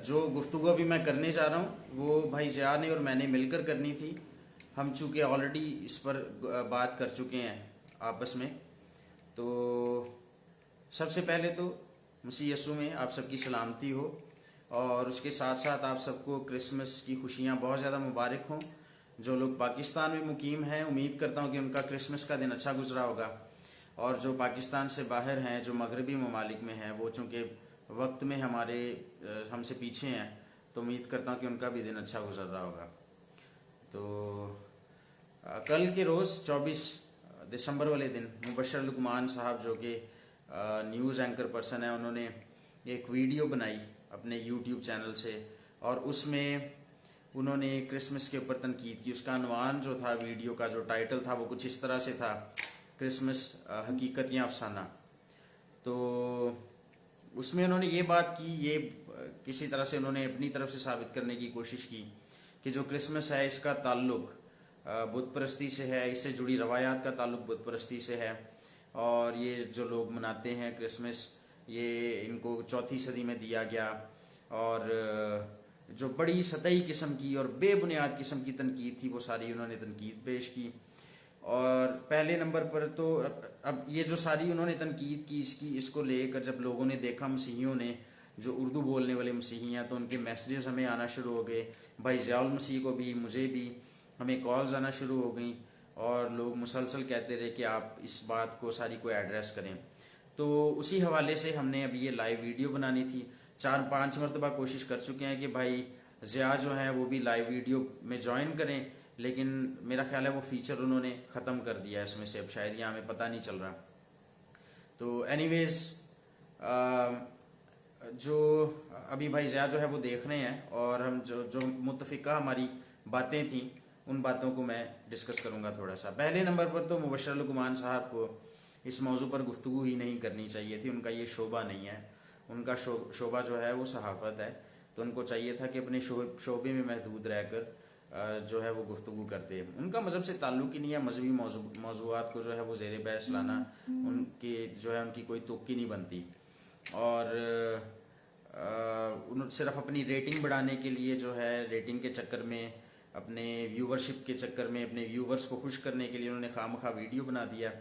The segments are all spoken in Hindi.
जो गुफ्तगू अभी मैं करने जा रहा हूँ वो भाई ज़िया ने और मैंने मिलकर करनी थी। हम चूँकि ऑलरेडी इस पर बात कर चुके हैं आपस में। तो सबसे पहले तो मसीह यीशु में आप सबकी सलामती हो, और उसके साथ साथ आप सबको क्रिसमस की खुशियाँ बहुत ज़्यादा मुबारक हों। जो लोग पाकिस्तान में मुकीम हैं, उम्मीद करता हूँ कि उनका क्रिसमस का दिन अच्छा गुजरा होगा। और जो पाकिस्तान से बाहर हैं, जो मगरबी ममालिक में हैं, वो चूँकि वक्त में हमसे पीछे हैं, तो उम्मीद करता हूँ कि उनका भी दिन अच्छा गुजर रहा होगा। तो कल के रोज़ 24 दिसंबर वाले दिन मुबशर लुकमान साहब, जो कि न्यूज़ एंकर पर्सन है, उन्होंने एक वीडियो बनाई अपने यूट्यूब चैनल से, और उसमें उन्होंने क्रिसमस के ऊपर तनकीद की। उसका अनवान जो था, वीडियो का जो टाइटल था, वो कुछ इस तरह से था, क्रिसमस हकीकत या अफसाना। तो उसमें उन्होंने ये बात की, ये किसी तरह से उन्होंने अपनी तरफ से साबित करने की कोशिश की कि जो क्रिसमस है इसका ताल्लुक बुत परस्ती से है, इससे जुड़ी रवायात का ताल्लुक बुत परस्ती से है। और ये जो लोग मनाते हैं क्रिसमस, ये इनको 4वीं सदी में दिया गया। और जो बड़ी सतही किस्म की और बेबुनियाद किस्म की तनकीद थी, वो सारी उन्होंने तनकीद पेश की। और पहले नंबर पर तो अब ये जो सारी उन्होंने तनकीद की, इसको लेकर जब लोगों ने देखा, मसीहियों ने, जो उर्दू बोलने वाले मसीही हैं, तो उनके मैसेजेस हमें आना शुरू हो गए। भाई ज़ियाउल मसीह को भी, मुझे भी, हमें कॉल्स आना शुरू हो गई, और लोग मुसलसल कहते रहे कि आप इस बात को सारी को एड्रेस करें। तो उसी हवाले से हमने अभी ये लाइव वीडियो बनानी थी। 4-5 मरतबा कोशिश कर चुके हैं कि भाई ज़िया जो है वो भी लाइव वीडियो में ज्वाइन करें, लेकिन मेरा ख्याल है वो फीचर उन्होंने ख़त्म कर दिया है इसमें से, अब शायद यहाँ हमें पता नहीं चल रहा। तो एनीवेज़ जो अभी भाई ज़िया जो है वो देख रहे हैं, और हम जो जो मुत्तफ़िका हमारी बातें थी, उन बातों को मैं डिस्कस करूँगा थोड़ा सा। पहले नंबर पर तो मुबशर लुकमान साहब को इस मौजू पर गुफ्तगू ही नहीं करनी चाहिए थी, उनका ये शोबा नहीं है। उनका शोबा जो है वो सहाफ़त है, तो उनको चाहिए था कि अपने शोबे में महदूद रहकर जो है वो गुफ्तगू करते। उनका मज़हब से ताल्लुक़ ही नहीं है, मजहबी मौज़ूआत को जो है वो ज़ेर बहस लाना उनकी जो है उनकी कोई तुक्की नहीं बनती। और उन सिर्फ अपनी रेटिंग बढ़ाने के लिए जो है, रेटिंग के चक्कर में, अपने व्यूवरशिप के चक्कर में, अपने व्यूवर्स को खुश करने के लिए उन्होंने खामखा वीडियो बना दिया।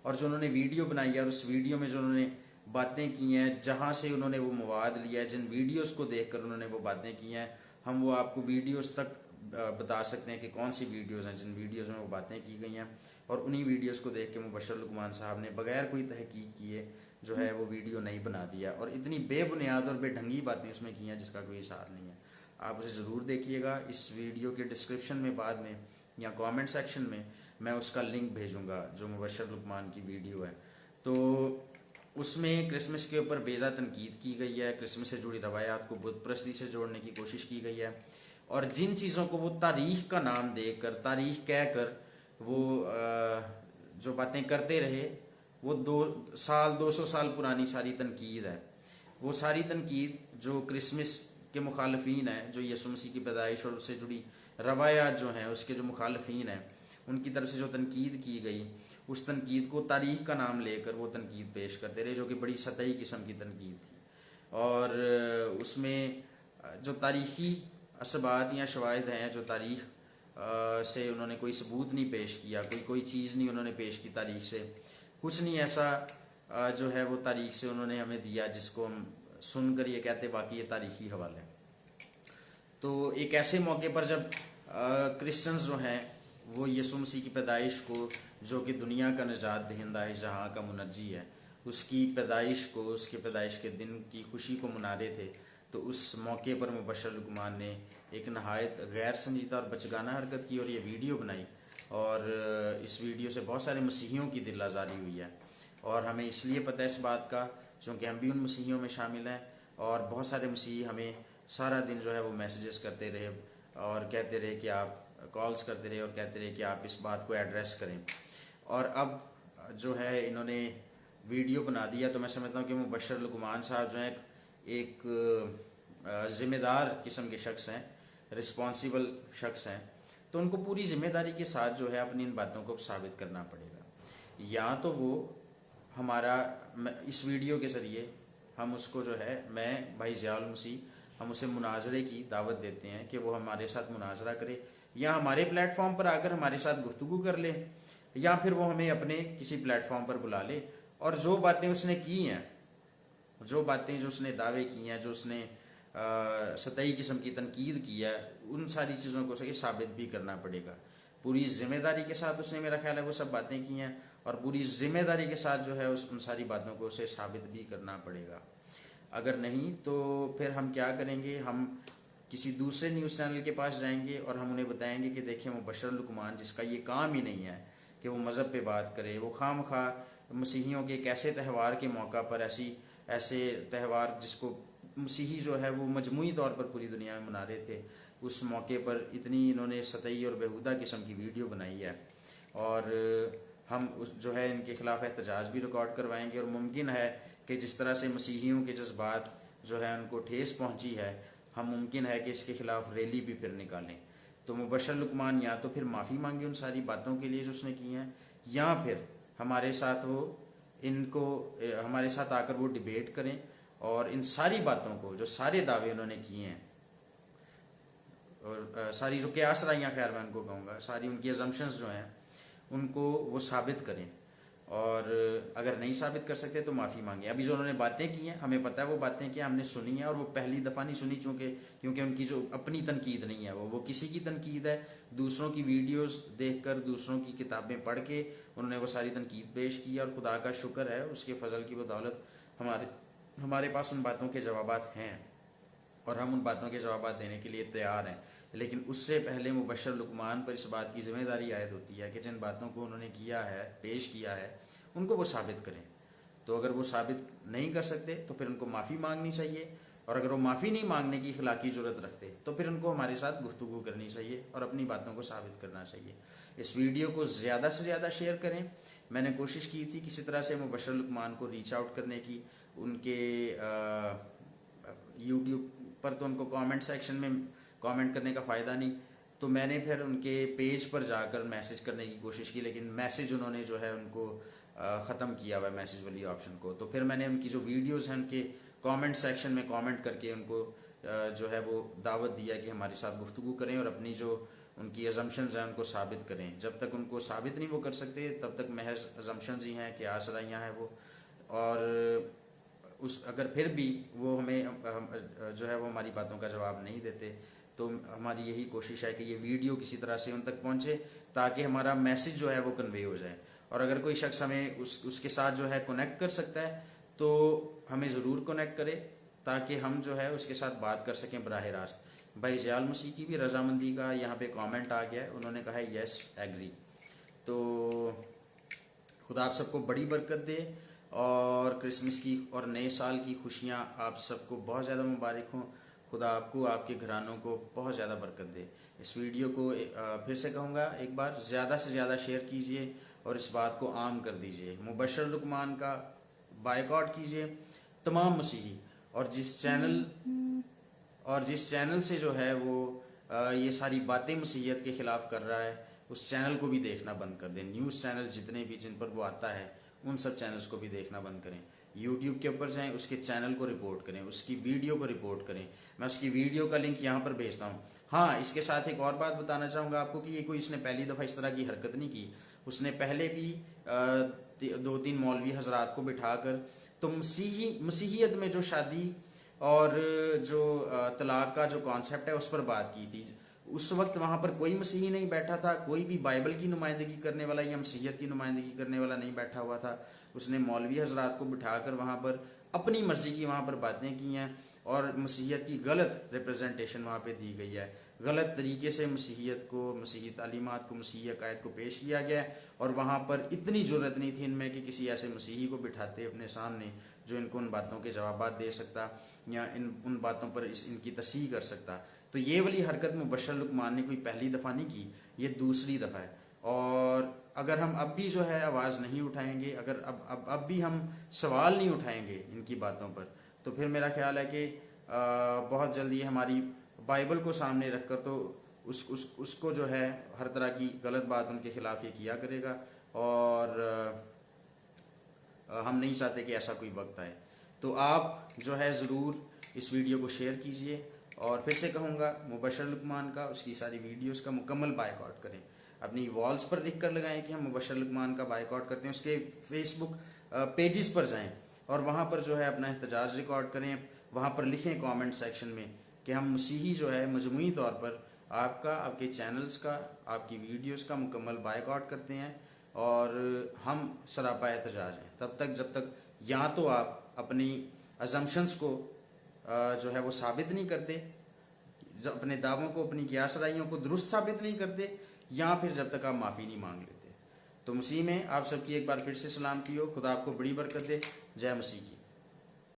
और जो उन्होंने वीडियो बनाई है, और उस वीडियो में जो उन्होंने बातें की हैं, जहाँ से उन्होंने वो मवाद लिया है, जिन वीडियोस को देखकर उन्होंने वो बातें की हैं, हम वो आपको वीडियोस तक बता सकते हैं कि कौन सी वीडियोस हैं जिन वीडियोस में वो बातें की गई हैं। और उन्हीं वीडियोस को देख के मुबशर लुकमान साहब ने बगैर कोई तहकीक किए जो है वो वीडियो नहीं बना दिया, और इतनी बेबुनियाद और बेढंगी बातें उसमें की हैं जिसका कोई इशार नहीं है। आप उसे ज़रूर देखिएगा। इस वीडियो के डिस्क्रिप्शन में बाद में या कमेंट सेक्शन में मैं उसका लिंक भेजूंगा, जो मुबशर लुकमान की वीडियो है। तो उसमें क्रिसमस के ऊपर बेजा तनकीद की गई है, क्रिसमस से जुड़ी रवायात को बुत परस्ती से जोड़ने की कोशिश की गई है, और जिन चीज़ों को वो तारीख़ का नाम देकर, तारीख़ कहकर वो जो बातें करते रहे, वो 200 साल पुरानी सारी तनकीद है। वो सारी तनकीद जो क्रिसमस के मुखालफीन हैं, जो यीशु मसीह की पैदाइश और उससे जुड़ी रवायात जो हैं उसके जो मुखालफीन हैं, उनकी तरफ से जो तनकीद की गई, उस तनकीद को तारीख़ का नाम लेकर वो तनकीद पेश करते रहे, जो कि बड़ी सतही किस्म की तनकीद थी। और उसमें जो तारीख़ी असबात या शवाहिद हैं, जो तारीख़ से उन्होंने कोई सबूत नहीं पेश किया, कोई चीज़ नहीं उन्होंने पेश की तारीख़ से, कुछ नहीं ऐसा जो है वो तारीख़ से उन्होंने हमें दिया जिसको हम सुनकर ये कहते बाकी ये तारीख़ी हवाले। तो एक ऐसे मौके पर जब क्रिश्चियंस जो हैं वो यीशु मसीह की पैदाइश को, जो कि दुनिया का निजात दहिंदा है, जहाँ का मुनज्जी है, उसकी पैदाइश को, उसके पैदाइश के दिन की खुशी को मना रहे थे, तो उस मौके पर मुबशर लुकमान ने एक नहायत गैर संजीदा और बचगाना हरकत की और ये वीडियो बनाई। और इस वीडियो से बहुत सारे मसीहियों की दिल आज़ारी हुई है, और हमें इसलिए पता है इस बात का क्योंकि हम भी उन मसीहियों में शामिल हैं। और बहुत सारे मसीही हमें सारा दिन जो है वो मैसेजेस करते रहे और कहते रहे कि आप कॉल्स करते रहे और कहते रहे कि आप इस बात को एड्रेस करें। और अब जो है इन्होंने वीडियो बना दिया, तो मैं समझता हूँ कि मुबशर लुकमान साहब जो हैं एक ज़िम्मेदार किस्म के शख्स हैं, रिस्पॉन्सिबल शख्स हैं, तो उनको पूरी ज़िम्मेदारी के साथ जो है अपनी इन बातों को साबित करना पड़ेगा। या तो वो हमारा इस वीडियो के ज़रिए हम उसको जो है, मैं भाई ज़ियाउल मसीह, हम उसे मुनाजरे की दावत देते हैं कि वो हमारे साथ मुनाजरा करे, या हमारे प्लेटफॉर्म पर आकर हमारे साथ गुफ्तगू कर ले, या फिर वो हमें अपने किसी प्लेटफॉर्म पर बुला ले और जो बातें उसने की हैं, जो बातें जो उसने दावे किए हैं, जो उसने सतही किस्म की तनकीद की है, उन सारी चीज़ों को उसे साबित भी करना पड़ेगा। पूरी जिम्मेदारी के साथ उसने, मेरा ख्याल है, वो सब बातें की हैं और पूरी जिम्मेदारी के साथ जो है उन सारी बातों को उसे साबित भी करना पड़ेगा। अगर नहीं तो फिर हम क्या करेंगे, हम किसी दूसरे न्यूज़ चैनल के पास जाएंगे और हम उन्हें बताएंगे कि देखिए मुबशर लुकमान, जिसका ये काम ही नहीं है कि वो मज़हब पे बात करे, वो खामखा मसीहियों के एक ऐसे त्यौहार के मौका पर ऐसे त्यौहार जिसको मसीही जो है वो मजमूई तौर पर पूरी दुनिया में मना रहे थे, उस मौके पर इतनी इन्होंने सतही और बेहुदा किस्म की वीडियो बनाई है। और हम उस जो है इनके खिलाफ एहतजाज भी रिकॉर्ड करवाएंगे और मुमकिन है कि जिस तरह से मसीहियों के जज्बात जो है उनको ठेस पहुंची है, हम मुमकिन है कि इसके खिलाफ रैली भी फिर निकालें। तो मुबशर लुकमान या तो फिर माफ़ी मांगे उन सारी बातों के लिए जो उसने की हैं, या फिर हमारे साथ हमारे साथ आकर वो डिबेट करें और इन सारी बातों को, जो सारे दावे उन्होंने किए हैं और सारी जो क्यास राइयाँ, खैर मैं उनको कहूँगा, सारी उनकी अजम्पशंस जो हैं उनको वो साबित करें। और अगर नहीं साबित कर सकते तो माफ़ी मांगे। अभी जो उन्होंने बातें की हैं, हमें पता है वो बातें क्या हमने सुनी हैं, और वो पहली दफ़ा नहीं सुनी, क्योंकि उनकी जो अपनी तनकीद नहीं है, वो किसी की तनकीद है, दूसरों की वीडियोस देखकर, दूसरों की किताबें पढ़ के उन्होंने वो सारी तनकीद पेश की। और खुदा का शुक्र है, उसके फजल की बदौलत हमारे पास उन बातों के जवाबात हैं और हम उन बातों के जवाबात देने के लिए तैयार हैं। लेकिन उससे पहले मुबशर लुकमान पर इस बात की जिम्मेदारी आयद होती है कि जिन बातों को उन्होंने किया है, पेश किया है, उनको वो साबित करें। तो अगर वो साबित नहीं कर सकते तो फिर उनको माफ़ी मांगनी चाहिए, और अगर वो माफ़ी नहीं मांगने की अखलाकी ज़रूरत रखते तो फिर उनको हमारे साथ गुफ्तगू करनी चाहिए और अपनी बातों को साबित करना चाहिए। इस वीडियो को ज़्यादा से ज़्यादा शेयर करें। मैंने कोशिश की थी किसी तरह से मुबशर लुकमान को रीच आउट करने की, उनके यूट्यूब पर तो उनको कमेंट सेक्शन में कमेंट करने का फ़ायदा नहीं, तो मैंने फिर उनके पेज पर जाकर मैसेज करने की कोशिश की, लेकिन मैसेज उन्होंने जो है उनको ख़त्म किया हुआ है, मैसेज वाली ऑप्शन को। तो फिर मैंने उनकी जो वीडियोस हैं उनके कमेंट सेक्शन में कमेंट करके उनको जो है वो दावत दिया कि हमारे साथ गुफ्तगू करें और अपनी जो उनकी अजम्पशंस हैं उनको साबित करें। जब तक उनको साबित नहीं वो कर सकते तब तक महज अजम्पशंस ही हैं, कि आसराइयाँ हैं वो। और अगर फिर भी वो हमें जो है वो हमारी बातों का जवाब नहीं देते, तो हमारी यही कोशिश है कि ये वीडियो किसी तरह से उन तक पहुँचे ताकि हमारा मैसेज जो है वो कन्वे हो जाए। और अगर कोई शख्स हमें उसके साथ जो है कनेक्ट कर सकता है तो हमें ज़रूर कनेक्ट करे, ताकि हम जो है उसके साथ बात कर सकें बराह रास्त। भाई ज़याल मसीह की भी रजामंदी का यहाँ पे कमेंट आ गया है, उन्होंने कहा है यस एग्री। तो खुदा आप सबको बड़ी बरकत दे और क्रिसमस की और नए साल की खुशियाँ आप सबको बहुत ज़्यादा मुबारक हों। खुदा आपको, आपके घरानों को बहुत ज़्यादा बरकत दे। इस वीडियो को फिर से कहूँगा, एक बार ज़्यादा से ज़्यादा शेयर कीजिए और इस बात को आम कर दीजिए। मुबशर लुकमान का बायकॉट कीजिए तमाम मसीही, और जिस चैनल से जो है वो ये सारी बातें मसीहियत के ख़िलाफ़ कर रहा है, उस चैनल को भी देखना बंद कर दें। न्यूज़ चैनल जितने भी जिन पर वो आता है उन सब चैनल्स को भी देखना बंद करें। यूट्यूब के ऊपर जाएं, उसके चैनल को रिपोर्ट करें, उसकी वीडियो को रिपोर्ट करें। मैं उसकी वीडियो का लिंक यहाँ पर भेजता हूँ। हाँ, इसके साथ एक और बात बताना चाहूँगा आपको कि ये कोई इसने पहली दफ़ा इस तरह की हरकत नहीं की। उसने पहले भी 2-3 मौलवी हजरात को बिठाकर तो मसीहियत में जो शादी और जो तलाक का जो कॉन्सेप्ट है उस पर बात की थी। उस वक्त वहाँ पर कोई मसीही नहीं बैठा था, कोई भी बाइबल की नुमाइंदगी करने वाला या मसीहियत की नुमाइंदगी करने वाला नहीं बैठा हुआ था। उसने मौलवी हजरात को बिठाकर वहाँ पर अपनी मर्ज़ी की वहाँ पर बातें की हैं और मसीहियत की गलत रिप्रेजेंटेशन वहाँ पे दी गई है। गलत तरीके से मसीहियत को, मसीही तालीमात को, मसीही अकायद को पेश किया गया है। और वहाँ पर इतनी ज़रूरत नहीं थी इनमें कि किसी ऐसे मसीही को बिठाते अपने सामने जो इनको उन बातों के जवाब दे सकता या उन बातों पर इनकी तस्हीह कर सकता। तो ये वाली हरकत मुबशर लुकमान ने कोई पहली दफ़ा नहीं की, ये दूसरी दफ़ा है। और अगर हम अब भी जो है आवाज़ नहीं उठाएंगे, अगर अब भी हम सवाल नहीं उठाएंगे इनकी बातों पर, तो फिर मेरा ख्याल है कि बहुत जल्दी हमारी बाइबल को सामने रखकर तो उसको जो है हर तरह की गलत बात उनके खिलाफ ये किया करेगा। और हम नहीं चाहते कि ऐसा कोई वक्त आए। तो आप जो है ज़रूर इस वीडियो को शेयर कीजिए और फिर से कहूँगा, मुबशर लुकमान का, उसकी सारी वीडियोस का मुकम्मल बायकॉट करें। अपनी वॉल्स पर लिख कर लगाएं कि हम मुबशर लुकमान का बायकॉट करते हैं। उसके फेसबुक पेजेस पर जाएं और वहाँ पर जो है अपना एहतजाज रिकॉर्ड करें। वहाँ पर लिखें कमेंट सेक्शन में कि हम मसीही जो है मजमूई तौर पर आपका, आपके चैनल्स का, आपकी वीडियोस का मुकम्मल बायकॉट करते हैं और हम सरापा एहतजाज हैं। तब तक जब तक या तो आप अपनी अजम्पशंस को जो है वो साबित नहीं करते, अपने दावों को, अपनी कियासराइयों को दुरुस्त साबित नहीं करते, या फिर जब तक आप माफ़ी नहीं मांग लेते। तो मसीह में आप सबकी एक बार फिर से सलामती हो। खुदा आपको बड़ी बरकत दे। जय मसीह की।